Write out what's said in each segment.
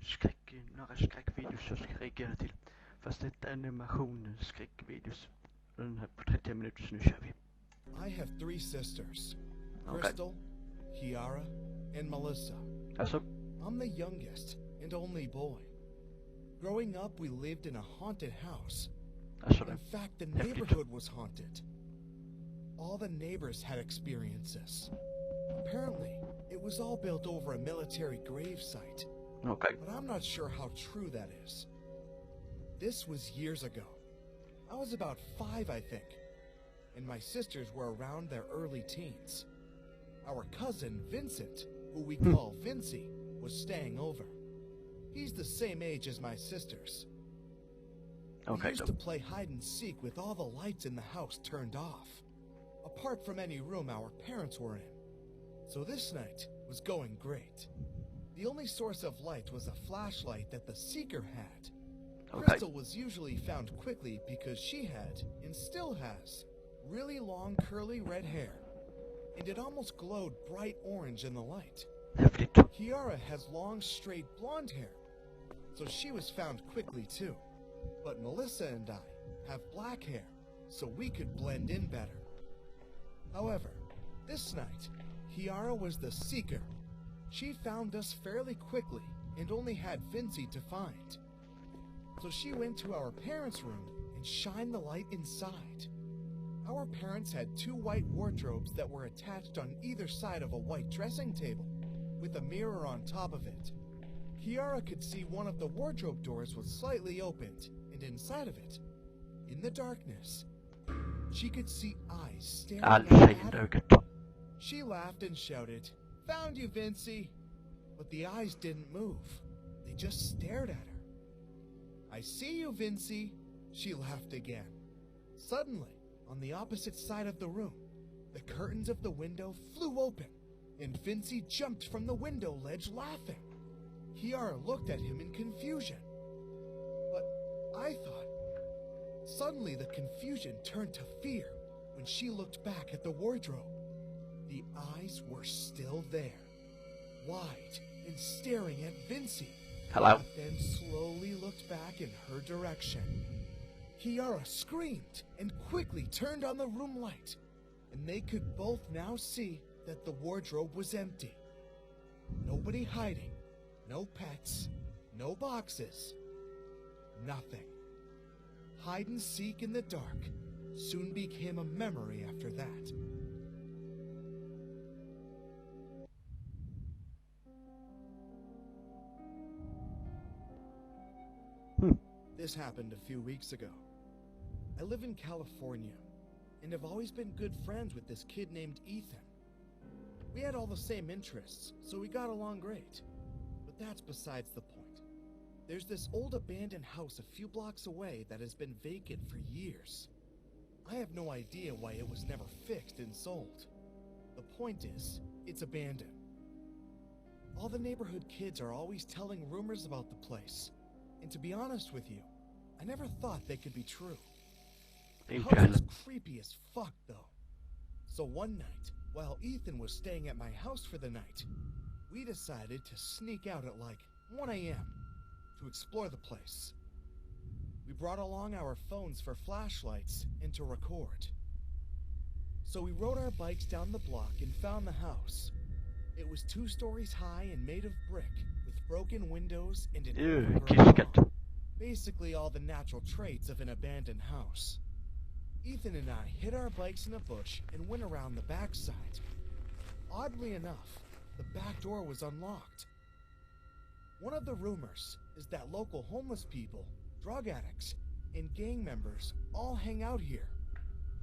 skräckvideos jag ska reagera till. Fast detta är animationsskräckvideos. Den här på 30 minuter, så nu kör vi. I have 3 sisters. Okay. Crystal, Kiara, and Melissa. Alltså, I'm the youngest and only boy. Growing up, we lived in a haunted house. In fact, the neighborhood was haunted. All the neighbors had experiences. Apparently, it was all built over a military grave site. Okay. But I'm not sure how true that is. This was years ago. I was about 5, I think, and my sisters were around their early teens. Our cousin, Vincent, who we call Vincy, was staying over. He's the same age as my sisters. We used to play hide and seek with all the lights in the house turned off, apart from any room our parents were in. So this night was going great. The only source of light was a flashlight that the seeker had. Crystal was usually found quickly because she had, and still has, really long curly red hair, and it almost glowed bright orange in the light. Kiara has long straight blonde hair, so she was found quickly too. But Melissa and I have black hair, so we could blend in better. However, this night, Kiara was the seeker. She found us fairly quickly and only had Vincy to find. So she went to our parents' room and shined the light inside. Our parents had 2 white wardrobes that were attached on either side of a white dressing table, with a mirror on top of it. Kiara could see one of the wardrobe doors was slightly opened, and inside of it, in the darkness, she could see eyes staring at her. She laughed and shouted, "Found you, Vincy!" But the eyes didn't move. They just stared at her. "I see you, Vincy," she laughed again. Suddenly, on the opposite side of the room, the curtains of the window flew open, and Vincy jumped from the window ledge laughing. Kiara looked at him in confusion. But I thought... Suddenly the confusion turned to fear when she looked back at the wardrobe. The eyes were still there, wide and staring at Vincy. Hello? Then slowly looked back in her direction. Kiara screamed and quickly turned on the room light, and they could both now see that the wardrobe was empty. Nobody hiding, no pets, no boxes, nothing. Hide and seek in the dark soon became a memory after that. This happened a few weeks ago. I live in California, and have always been good friends with this kid named Ethan. We had all the same interests, so we got along great. But that's besides the point. There's this old abandoned house a few blocks away that has been vacant for years. I have no idea why it was never fixed and sold. The point is, it's abandoned. All the neighborhood kids are always telling rumors about the place. And to be honest with you, I never thought they could be true. The house is creepy as fuck, though. So one night, while Ethan was staying at my house for the night, we decided to sneak out at like 1 a.m. to explore the place. We brought along our phones for flashlights and to record. So we rode our bikes down the block and found the house. It was 2 stories high and made of brick, with broken windows and an overgrown. Basically all the natural traits of an abandoned house. Ethan and I hid our bikes in a bush and went around the backside. Oddly enough, the back door was unlocked. One of the rumors is that local homeless people, drug addicts, and gang members all hang out here.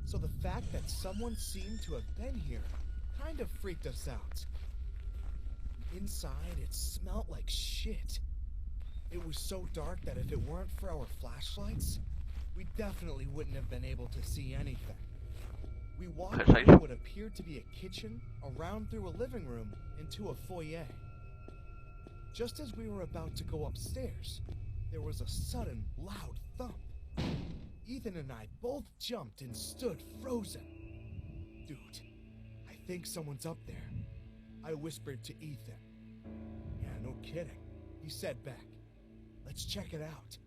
So the fact that someone seemed to have been here kind of freaked us out. Inside, it smelled like shit. It was so dark that if it weren't for our flashlights, we definitely wouldn't have been able to see anything. We walked through what appeared to be a kitchen, around through a living room, into a foyer. Just as we were about to go upstairs, there was a sudden, loud thump. Ethan and I both jumped and stood frozen. "Dude, I think someone's up there," I whispered to Ethan. "Yeah, no kidding. he said back. "Let's check it out."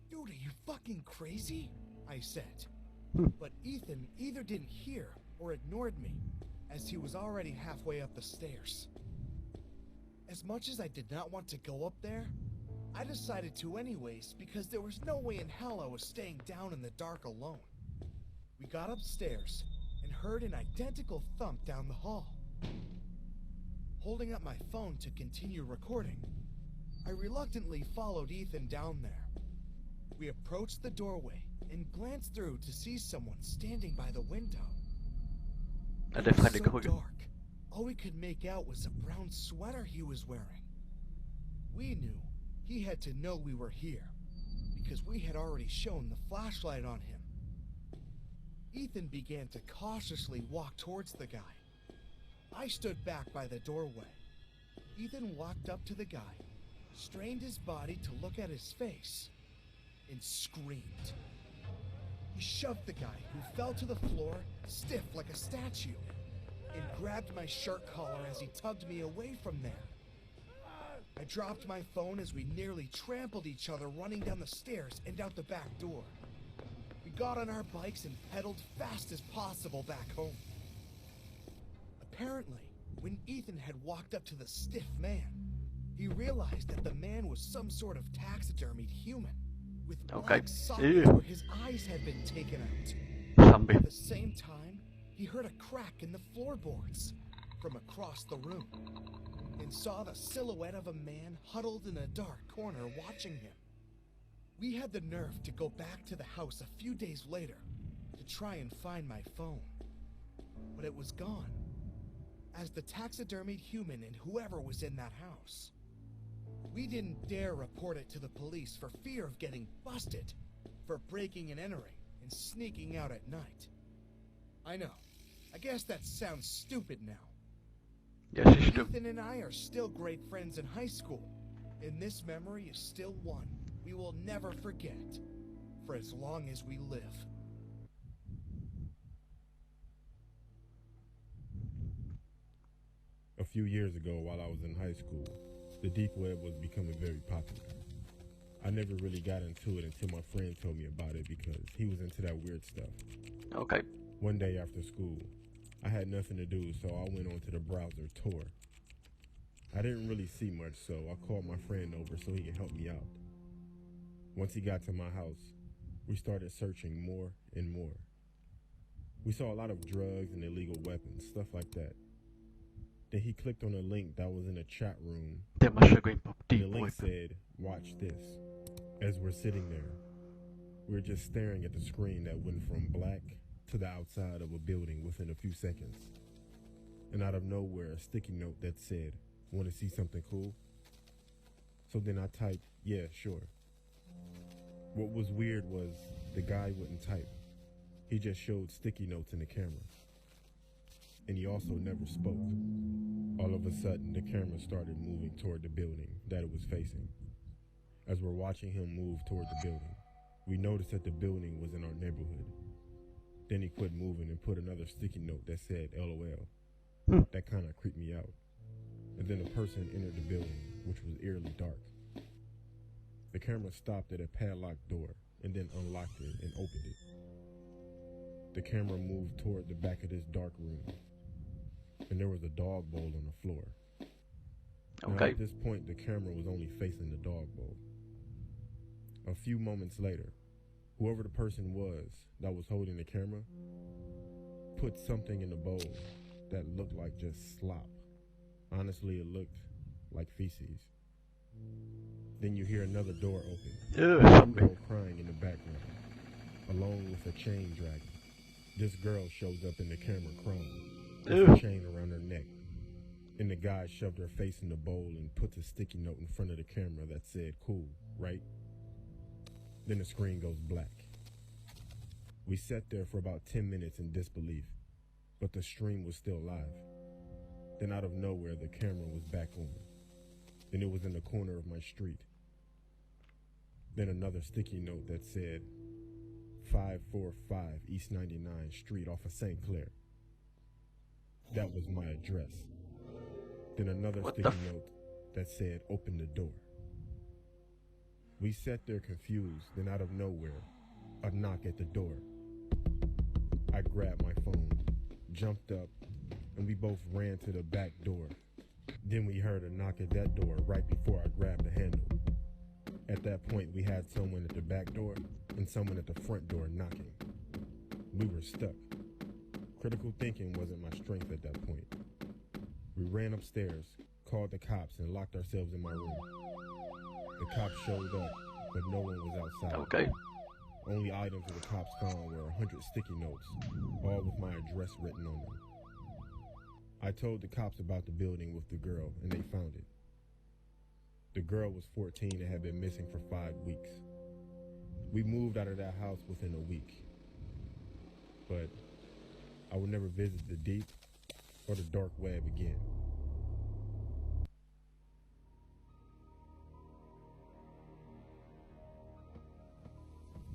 "Dude, are you fucking crazy?" I said. But Ethan either didn't hear or ignored me, as he was already halfway up the stairs. As much as I did not want to go up there, I decided to anyways because there was no way in hell I was staying down in the dark alone. We got upstairs and heard an identical thump down the hall. Holding up my phone to continue recording, I reluctantly followed Ethan down there. We approached the doorway and glanced through to see someone standing by the window. It was so dark, all we could make out was a brown sweater he was wearing. We knew he had to know we were here, because we had already shown the flashlight on him. Ethan began to cautiously walk towards the guy. I stood back by the doorway. Ethan walked up to the guy, strained his body to look at his face, and screamed. He shoved the guy, who fell to the floor, stiff like a statue, and grabbed my shirt collar as he tugged me away from there. I dropped my phone as we nearly trampled each other running down the stairs and out the back door. We got on our bikes and pedaled fast as possible back home. Apparently, when Ethan had walked up to the stiff man, he realized that the man was some sort of taxidermied human, with black sockets where his eyes had been taken out. At the same time, he heard a crack in the floorboards from across the room, and saw the silhouette of a man huddled in a dark corner watching him. We had the nerve to go back to the house a few days later to try and find my phone, but it was gone, as the taxidermied human and whoever was in that house. We didn't dare report it to the police for fear of getting busted for breaking and entering and sneaking out at night. I know, I guess that sounds stupid now. Yes, you do. Ethan and I are still great friends in high school, and this memory is still one we will never forget for as long as we live. A few years ago, while I was in high school, the deep web was becoming very popular. I never really got into it until my friend told me about it because he was into that weird stuff. Okay. One day after school, I had nothing to do, so I went onto the browser Tor. I didn't really see much, so I called my friend over so he could help me out. Once he got to my house, we started searching more and more. We saw a lot of drugs and illegal weapons, stuff like that. Then he clicked on a link that was in a chat room. Det måste gå in på And the deep link web. said, "Watch this." As we're sitting there, we're just staring at the screen that went from black to the outside of a building within a few seconds. And out of nowhere, a sticky note that said, "Want to see something cool?" So then I typed, "Yeah, sure." What was weird was the guy wouldn't type. He just showed sticky notes in the camera. And he also never spoke. All of a sudden, the camera started moving toward the building that it was facing. As we're watching him move toward the building, we noticed that the building was in our neighborhood. Then he quit moving and put another sticky note that said LOL. That kind of creeped me out. And then a person entered the building, which was eerily dark. The camera stopped at a padlocked door and then unlocked it and opened it. The camera moved toward the back of this dark room, and there was a dog bowl on the floor. Now, Okay. at this point, the camera was only facing the dog bowl. A few moments later, whoever the person was that was holding the camera put something in the bowl that looked like just slop. Honestly, it looked like feces. Then you hear another door open. A girl crying in the background, along with a chain dragging. This girl shows up in the camera crying, with a chain around her neck. And the guy shoved her face in the bowl and puts a sticky note in front of the camera that said, "Cool, right?" Then the screen goes black. We sat there for about 10 minutes in disbelief, but the stream was still live. Then out of nowhere, the camera was back on. Then it was in the corner of my street. Then another sticky note that said, 545 East 99th Street off of St. Clair. That was my address. Then another sticky note that said, "Open the door." We sat there confused, then out of nowhere, a knock at the door. I grabbed my phone, jumped up, and we both ran to the back door. Then we heard a knock at that door right before I grabbed the handle. At that point, we had someone at the back door and someone at the front door knocking. We were stuck. Critical thinking wasn't my strength at that point. We ran upstairs, called the cops, and locked ourselves in my room. The cops showed up, but no one was outside. Okay. Only items that the cops found were 100 sticky notes, all with my address written on them. I told the cops about the building with the girl, and they found it. The girl was 14 and had been missing for 5 weeks. We moved out of that house within a week. But I would never visit the deep or the dark web again.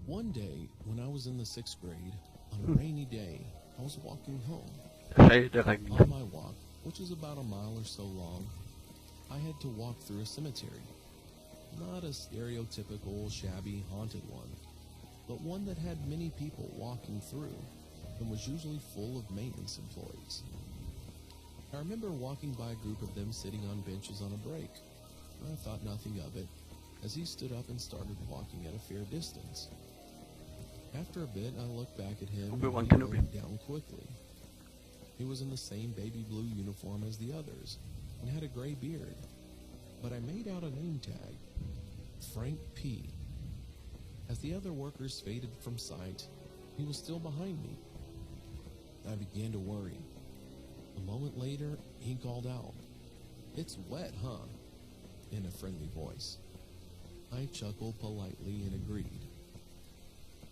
One day, when I was in the 6th grade, on a rainy day, I was walking home. On my walk, which is about a mile or so long, I had to walk through a cemetery. Not a stereotypical, shabby, haunted one, but one that had many people walking through and was usually full of maintenance employees. I remember walking by a group of them sitting on benches on a break. I thought nothing of it, as he stood up and started walking at a fair distance. After a bit, I looked back at him and he went down quickly. He was in the same baby blue uniform as the others and had a gray beard, but I made out a name tag, Frank P. As the other workers faded from sight, he was still behind me. I began to worry. A moment later, he called out, "It's wet, huh?" in a friendly voice. I chuckled politely and agreed.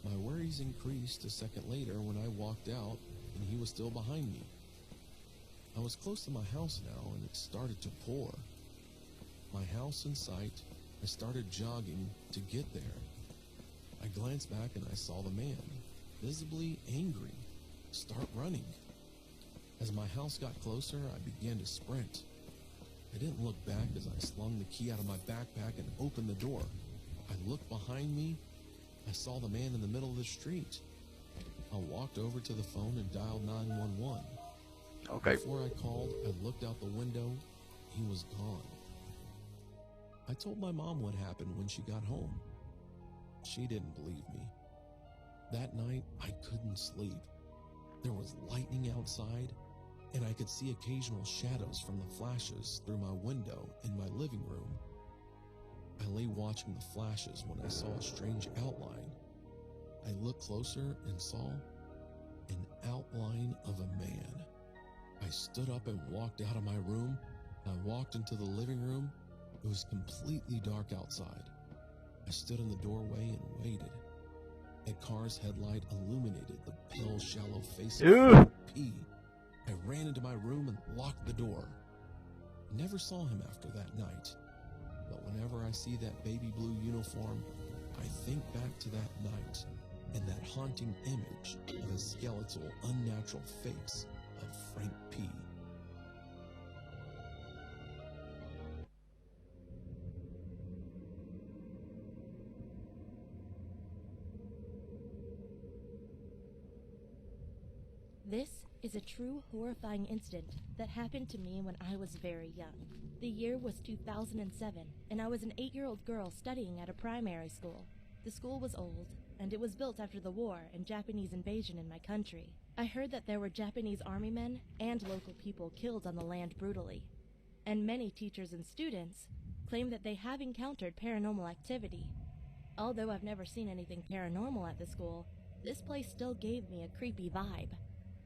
My worries increased a second later when I walked out and he was still behind me. I was close to my house now and it started to pour. My house in sight, I started jogging to get there. I glanced back and I saw the man, visibly angry, start running. As my house got closer, I began to sprint. I didn't look back as I slung the key out of my backpack and opened the door. I looked behind me. I saw the man in the middle of the street. I walked over to the phone and dialed 911. Okay. Before I called, I looked out the window. He was gone. I told my mom what happened when she got home. She didn't believe me. That night, I couldn't sleep. There was lightning outside, and I could see occasional shadows from the flashes through my window in my living room. I lay watching the flashes when I saw a strange outline. I looked closer and saw an outline of a man. I stood up and walked out of my room. I walked into the living room. It was completely dark outside. I stood in the doorway and waited. A car's headlight illuminated the pale, shallow face of P. I ran into my room and locked the door. I never saw him after that night. But whenever I see that baby blue uniform, I think back to that night and that haunting image of a skeletal, unnatural face of Frank P. This is a true horrifying incident that happened to me when I was very young. The year was 2007, and I was an 8-year-old girl studying at a primary school. The school was old, and it was built after the war and Japanese invasion in my country. I heard that there were Japanese army men and local people killed on the land brutally, and many teachers and students claim that they have encountered paranormal activity. Although I've never seen anything paranormal at the school, this place still gave me a creepy vibe.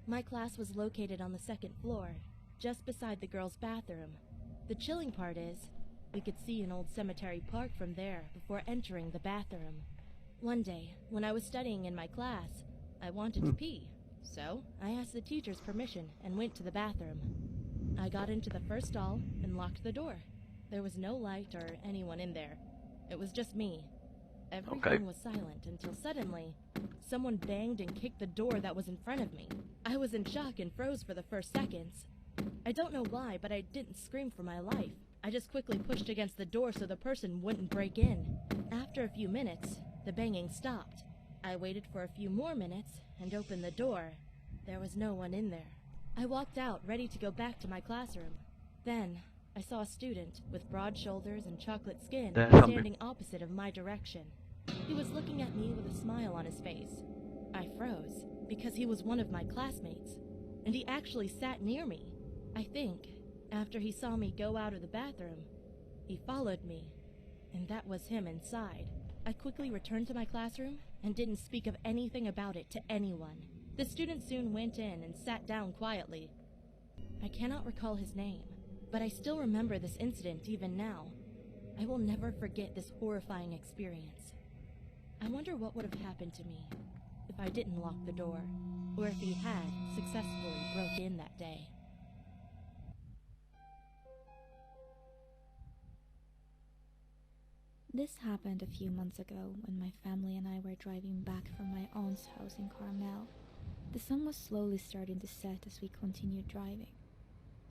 My class was located on the 2nd floor, just beside the girls' bathroom. The chilling part is, we could see an old cemetery park from there before entering the bathroom. One day, when I was studying in my class, I wanted to pee, so I asked the teacher's permission and went to the bathroom. I got into the first stall and locked the door. There was no light or anyone in there. It was just me. Everything was silent until suddenly, someone banged and kicked the door that was in front of me. I was in shock and froze for the first seconds. I don't know why, but I didn't scream for my life. I just quickly pushed against the door so the person wouldn't break in. After a few minutes, the banging stopped. I waited for a few more minutes and opened the door. There was no one in there. I walked out, ready to go back to my classroom. Then, I saw a student with broad shoulders and chocolate skin standing opposite of my direction. He was looking at me with a smile on his face. I froze, because he was one of my classmates, and he actually sat near me. I think, after he saw me go out of the bathroom, he followed me, and that was him inside. I quickly returned to my classroom and didn't speak of anything about it to anyone. The student soon went in and sat down quietly. I cannot recall his name, but I still remember this incident even now. I will never forget this horrifying experience. I wonder what would have happened to me if I didn't lock the door, or if he had successfully broke in that day. This happened a few months ago when my family and I were driving back from my aunt's house in Carmel. The sun was slowly starting to set as we continued driving.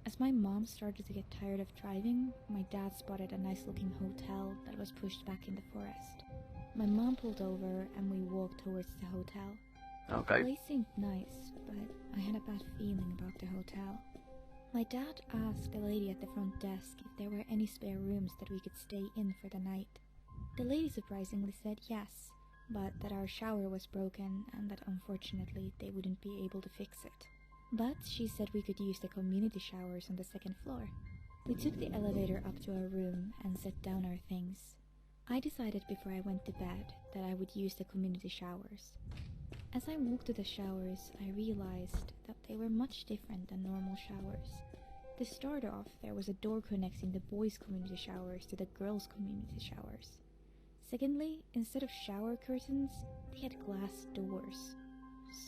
As my mom started to get tired of driving, my dad spotted a nice-looking hotel that was pushed back in the forest. My mom pulled over and we walked towards the hotel. Okay. The place seemed nice, but I had a bad feeling about the hotel. My dad asked the lady at the front desk if there were any spare rooms that we could stay in for the night. The lady surprisingly said yes, but that our shower was broken and that unfortunately they wouldn't be able to fix it. But she said we could use the community showers on the second floor. We took the elevator up to our room and set down our things. I decided before I went to bed that I would use the community showers. As I walked to the showers, I realized that they were much different than normal showers. To start off, there was a door connecting the boys' community showers to the girls' community showers. Secondly, instead of shower curtains, they had glass doors.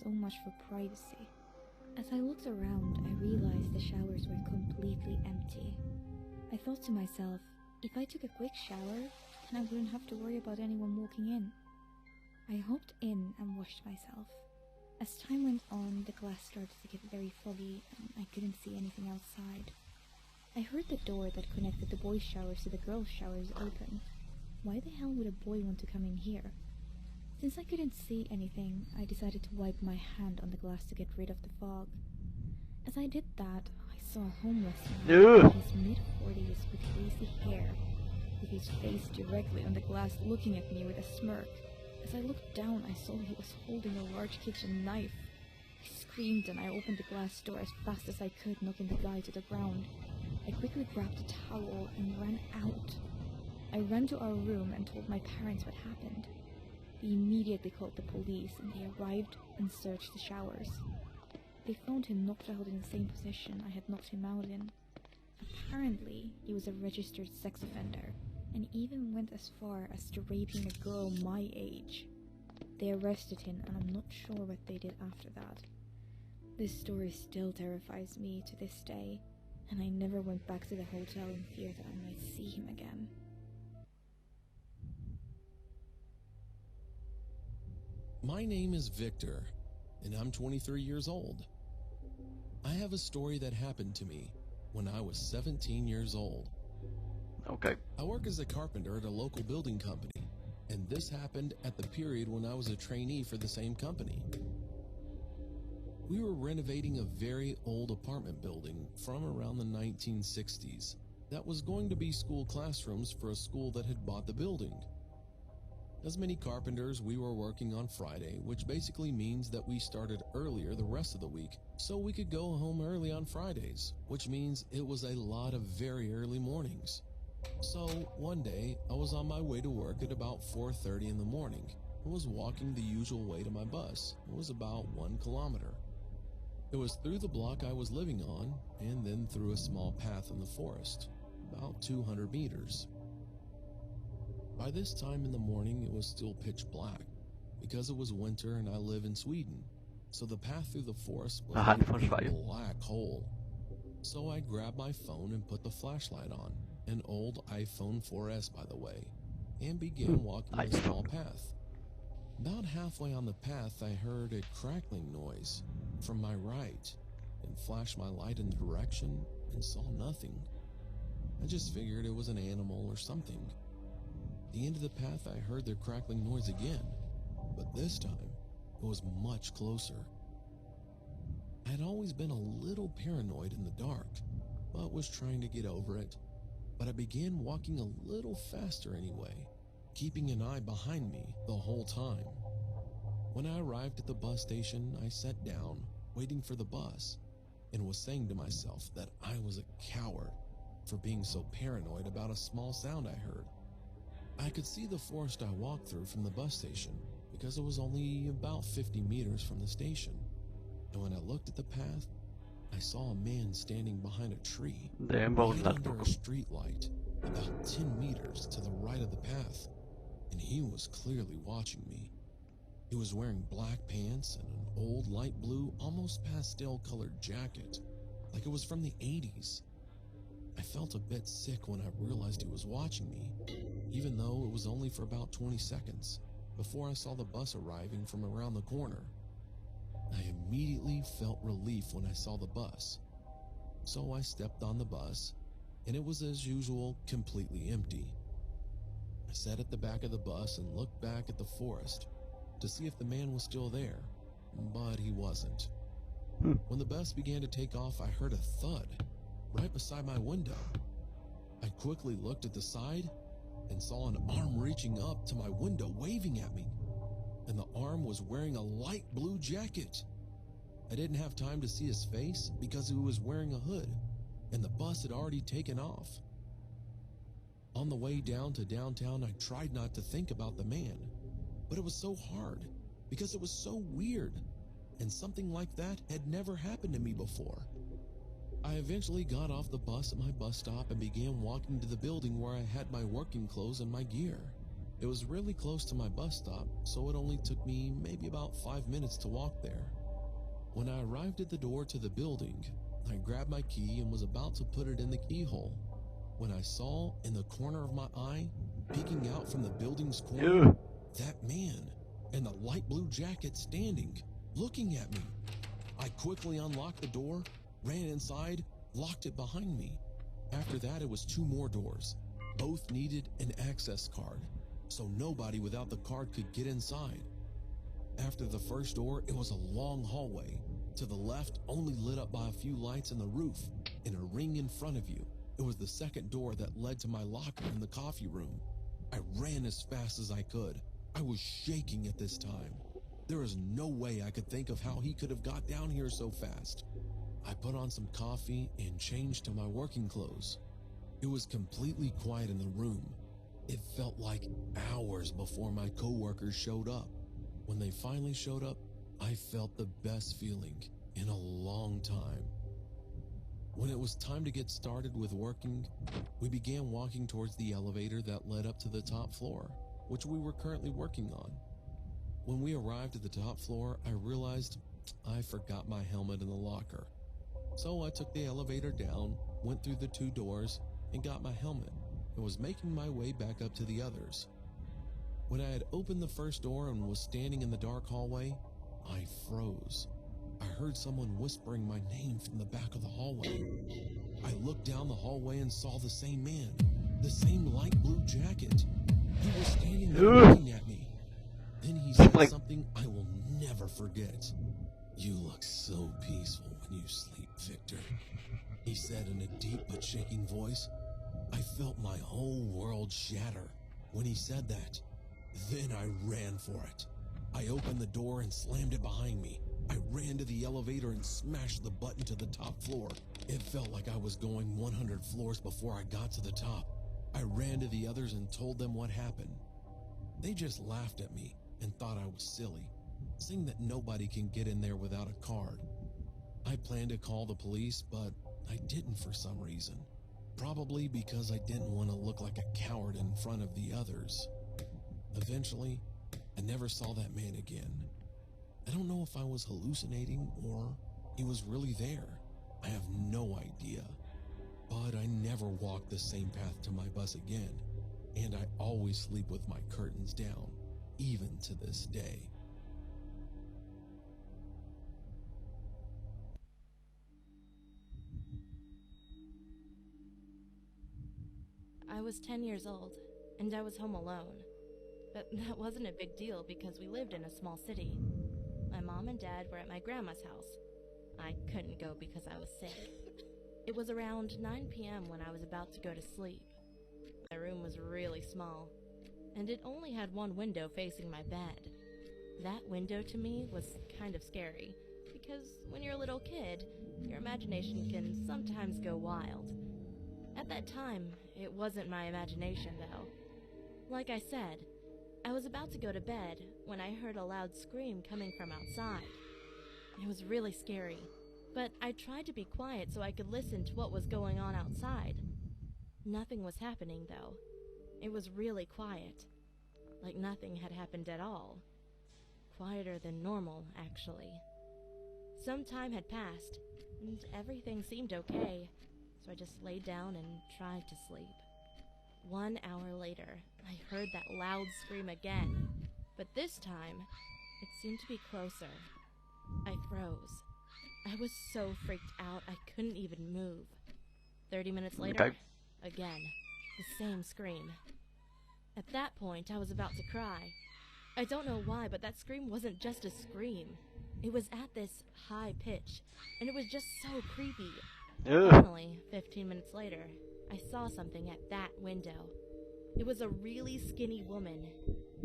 So much for privacy. As I looked around, I realized the showers were completely empty. I thought to myself, if I took a quick shower, then I wouldn't have to worry about anyone walking in. I hopped in and washed myself. As time went on, the glass started to get very foggy and I couldn't see anything outside. I heard the door that connected the boys' showers to the girls' showers open. Why the hell would a boy want to come in here? Since I couldn't see anything, I decided to wipe my hand on the glass to get rid of the fog. As I did that, I saw a homeless man in his mid-40s with hazy hair, with his face directly on the glass looking at me with a smirk. As I looked down, I saw he was holding a large kitchen knife. I screamed and I opened the glass door as fast as I could, knocking the guy to the ground. I quickly grabbed a towel and ran out. I ran to our room and told my parents what happened. They immediately called the police and they arrived and searched the showers. They found him knocked out in the same position I had knocked him out in. Apparently, he was a registered sex offender and even went as far as to raping a girl my age. They arrested him and I'm not sure what they did after that. This story still terrifies me to this day, and I never went back to the hotel in fear that I might see him again. My name is Victor, and I'm 23 years old. I have a story that happened to me when I was 17 years old. Okay. I work as a carpenter at a local building company, and this happened at the period when I was a trainee for the same company. We were renovating a very old apartment building from around the 1960s that was going to be school classrooms for a school that had bought the building. As many carpenters, we were working on Friday, which basically means that we started earlier the rest of the week so we could go home early on Fridays, which means it was a lot of very early mornings. So one day, I was on my way to work at about 4:30 in the morning and was walking the usual way to my bus. It was about 1 kilometer. It was through the block I was living on and then through a small path in the forest, about 200 meters. By this time in the morning, it was still pitch black because it was winter and I live in Sweden, so the path through the forest was Han a från big Sverige. black hole. So I grabbed my phone and put the flashlight on, an old iPhone 4S by the way, and began walking the small path. About halfway on the path, I heard a crackling noise from my right and flashed my light in the direction and saw nothing. I just figured it was an animal or something. At the end of the path, I heard their crackling noise again, but this time, it was much closer. I had always been a little paranoid in the dark, but was trying to get over it. But I began walking a little faster anyway, keeping an eye behind me the whole time. When I arrived at the bus station, I sat down, waiting for the bus, and was saying to myself that I was a coward for being so paranoid about a small sound I heard. I could see the forest I walked through from the bus station because it was only about 50 meters from the station. And when I looked at the path, I saw a man standing behind a tree right under a street light about 10 meters to the right of the path, and he was clearly watching me. He was wearing black pants and an old light blue, almost pastel-colored jacket, like it was from the 80s. I felt a bit sick when I realized he was watching me, even though it was only for about 20 seconds before I saw the bus arriving from around the corner. I immediately felt relief when I saw the bus, so I stepped on the bus, and it was as usual completely empty. I sat at the back of the bus and looked back at the forest to see if the man was still there, but he wasn't. When the bus began to take off, I heard a thud right beside my window. I quickly looked at the side and saw an arm reaching up to my window waving at me, and the arm was wearing a light blue jacket. I didn't have time to see his face because he was wearing a hood, and the bus had already taken off. On the way down to downtown, I tried not to think about the man, but it was so hard because it was so weird, and something like that had never happened to me before. I eventually got off the bus at my bus stop and began walking to the building where I had my working clothes and my gear. It was really close to my bus stop, so it only took me maybe about 5 minutes to walk there. When I arrived at the door to the building, I grabbed my key and was about to put it in the keyhole when I saw in the corner of my eye, peeking out from the building's corner, that man in the light blue jacket standing, looking at me. I quickly unlocked the door, ran inside, locked it behind me. After that, it was 2 more doors. Both needed an access card, so nobody without the card could get inside. After the first door, it was a long hallway. To the left, only lit up by a few lights in the roof, and a ring in front of you. It was the second door that led to my locker in the coffee room. I ran as fast as I could. I was shaking at this time. There is no way I could think of how he could have got down here so fast. I put on some coffee and changed to my working clothes. It was completely quiet in the room. It felt like hours before my coworkers showed up. When they finally showed up, I felt the best feeling in a long time. When it was time to get started with working, we began walking towards the elevator that led up to the top floor, which we were currently working on. When we arrived at the top floor, I realized I forgot my helmet in the locker. So I took the elevator down, went through the 2 doors, and got my helmet, and was making my way back up to the others. When I had opened the first door and was standing in the dark hallway, I froze. I heard someone whispering my name from the back of the hallway. I looked down the hallway and saw the same man, the same light blue jacket. He was standing there looking at me. Then he said something I will never forget. "You look so peaceful when you sleep, Victor," he said in a deep but shaking voice. I felt my whole world shatter when he said that. Then I ran for it. I opened the door and slammed it behind me. I ran to the elevator and smashed the button to the top floor. It felt like I was going 100 floors before I got to the top. I ran to the others and told them what happened. They just laughed at me and thought I was silly, saying that nobody can get in there without a card. I planned to call the police, but I didn't for some reason. Probably because I didn't want to look like a coward in front of the others. Eventually, I never saw that man again. I don't know if I was hallucinating or he was really there. I have no idea. But I never walked the same path to my bus again, and I always sleep with my curtains down, even to this day. was 10 years old, and I was home alone. But that wasn't a big deal because we lived in a small city. My mom and dad were at my grandma's house. I couldn't go because I was sick. It was around 9 p.m. when I was about to go to sleep. My room was really small, and it only had one window facing my bed. That window to me was kind of scary, because when you're a little kid, your imagination can sometimes go wild. At that time, it wasn't my imagination, though. Like I said, I was about to go to bed when I heard a loud scream coming from outside. It was really scary, but I tried to be quiet so I could listen to what was going on outside. Nothing was happening, though. It was really quiet, like nothing had happened at all. Quieter than normal, actually. Some time had passed, and everything seemed okay, so I just laid down and tried to sleep. 1 hour later, I heard that loud scream again, but this time, it seemed to be closer. I froze. I was so freaked out I couldn't even move. 30 minutes later, Okay. again, the same scream. At that point, I was about to cry. I don't know why, but that scream wasn't just a scream. It was at this high pitch, and it was just so creepy. Ugh. Finally, 15 minutes later, I saw something at that window. It was a really skinny woman,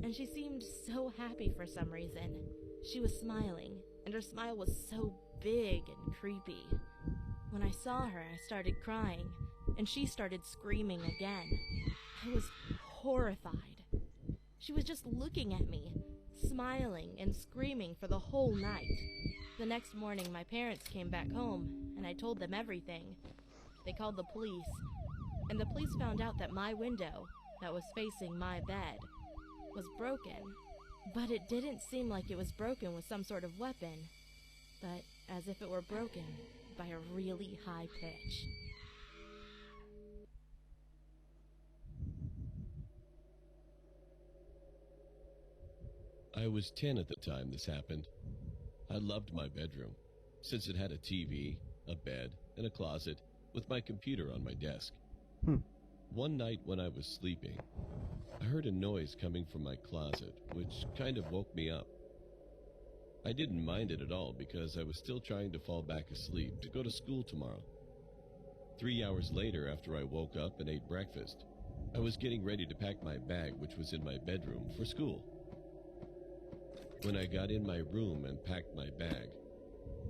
and she seemed so happy for some reason. She was smiling, and her smile was so big and creepy. When I saw her, I started crying, and she started screaming again. I was horrified. She was just looking at me, smiling and screaming for the whole night. The next morning, my parents came back home, and I told them everything. They called the police, and the police found out that my window, that was facing my bed, was broken. But it didn't seem like it was broken with some sort of weapon, but as if it were broken by a really high pitch. I was 10 at the time this happened. I loved my bedroom, since it had a TV, a bed, and a closet, with my computer on my desk. One night when I was sleeping, I heard a noise coming from my closet, which kind of woke me up. I didn't mind it at all because I was still trying to fall back asleep to go to school tomorrow. 3 hours later, after I woke up and ate breakfast, I was getting ready to pack my bag, which was in my bedroom, for school. When I got in my room and packed my bag,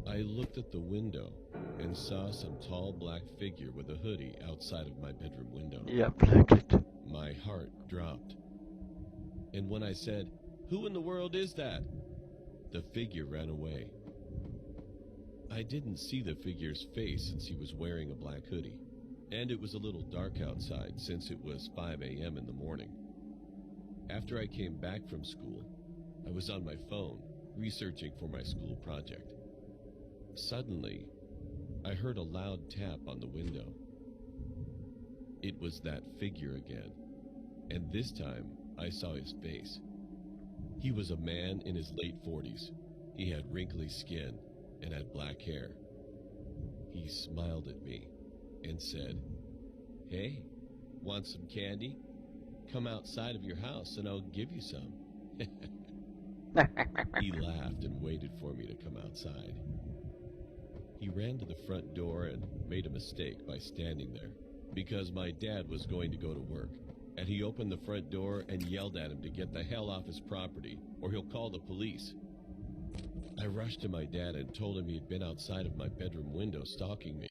I looked at the window and saw some tall black figure with a hoodie outside of my bedroom window. Ja, verkligt. My heart dropped. And when I said, "Who in the world is that?" the figure ran away. I didn't see the figure's face since he was wearing a black hoodie, and it was a little dark outside since it was 5 a.m. in the morning. After I came back from school, I was on my phone, researching for my school project. Suddenly, I heard a loud tap on the window. It was that figure again, and this time I saw his face. He was a man in his late 40s. He had wrinkly skin and had black hair. He smiled at me and said, "Hey, want some candy? Come outside of your house and I'll give you some." He laughed and waited for me to come outside. He ran to the front door and made a mistake by standing there, because my dad was going to go to work, and he opened the front door and yelled at him to get the hell off his property, or he'll call the police. I rushed to my dad and told him he had been outside of my bedroom window stalking me.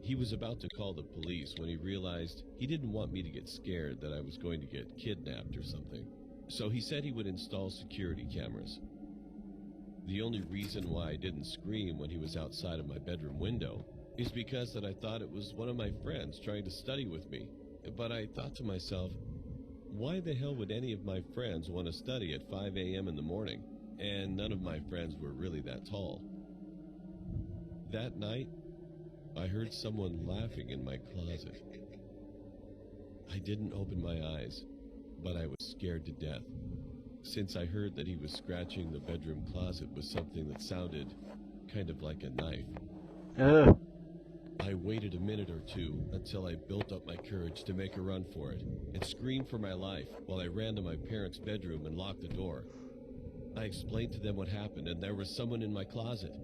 He was about to call the police when he realized he didn't want me to get scared that I was going to get kidnapped or something. So he said he would install security cameras. The only reason why I didn't scream when he was outside of my bedroom window is because that I thought it was one of my friends trying to study with me. But I thought to myself, why the hell would any of my friends want to study at 5 a.m. in the morning? And none of my friends were really that tall. That night, I heard someone laughing in my closet. I didn't open my eyes, but I was scared to death, since I heard that he was scratching the bedroom closet with something that sounded kind of like a knife. Ugh. I waited a minute or two until I built up my courage to make a run for it and scream for my life while I ran to my parents' bedroom and locked the door. I explained to them what happened, and there was someone in my closet.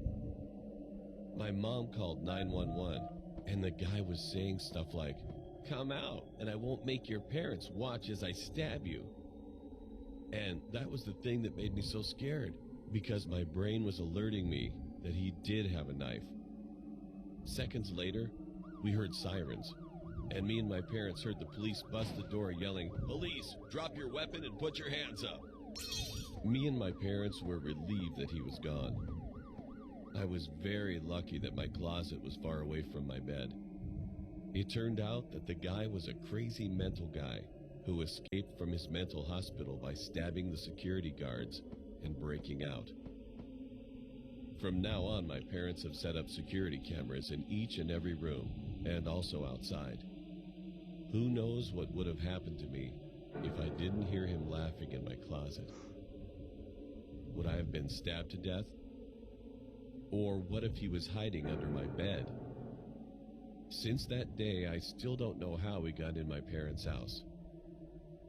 My mom called 911, and the guy was saying stuff like, "Come out, and I won't make your parents watch as I stab you." And that was the thing that made me so scared, because my brain was alerting me that he did have a knife. Seconds later, we heard sirens, and me and my parents heard the police bust the door yelling, "Police, drop your weapon and put your hands up." Me and my parents were relieved that he was gone. I was very lucky that my closet was far away from my bed. It turned out that the guy was a crazy mental guy who escaped from his mental hospital by stabbing the security guards and breaking out. From now on, my parents have set up security cameras in each and every room, and also outside. Who knows what would have happened to me if I didn't hear him laughing in my closet? Would I have been stabbed to death? Or what if he was hiding under my bed? Since that day, I still don't know how we got in my parents' house.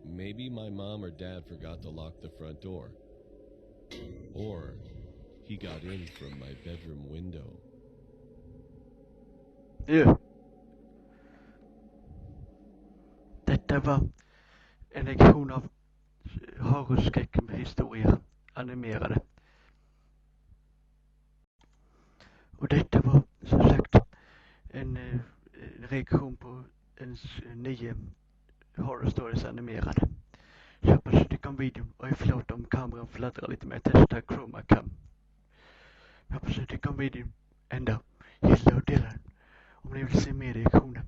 Maybe my mom or dad forgot to lock the front door. Or he got in from my bedroom window. Ja. Detta var en lektion av horrorskräck med historier, animerade. Och detta var som sagt en reaktion på ens 9 horror stories animerade. Så jag hoppas att du kan videon, och förlåt om kameran fladdrar lite, men jag testar chroma cam. Jag hoppas att du kan videon ändå gilla och dela den om ni vill se mer reaktioner.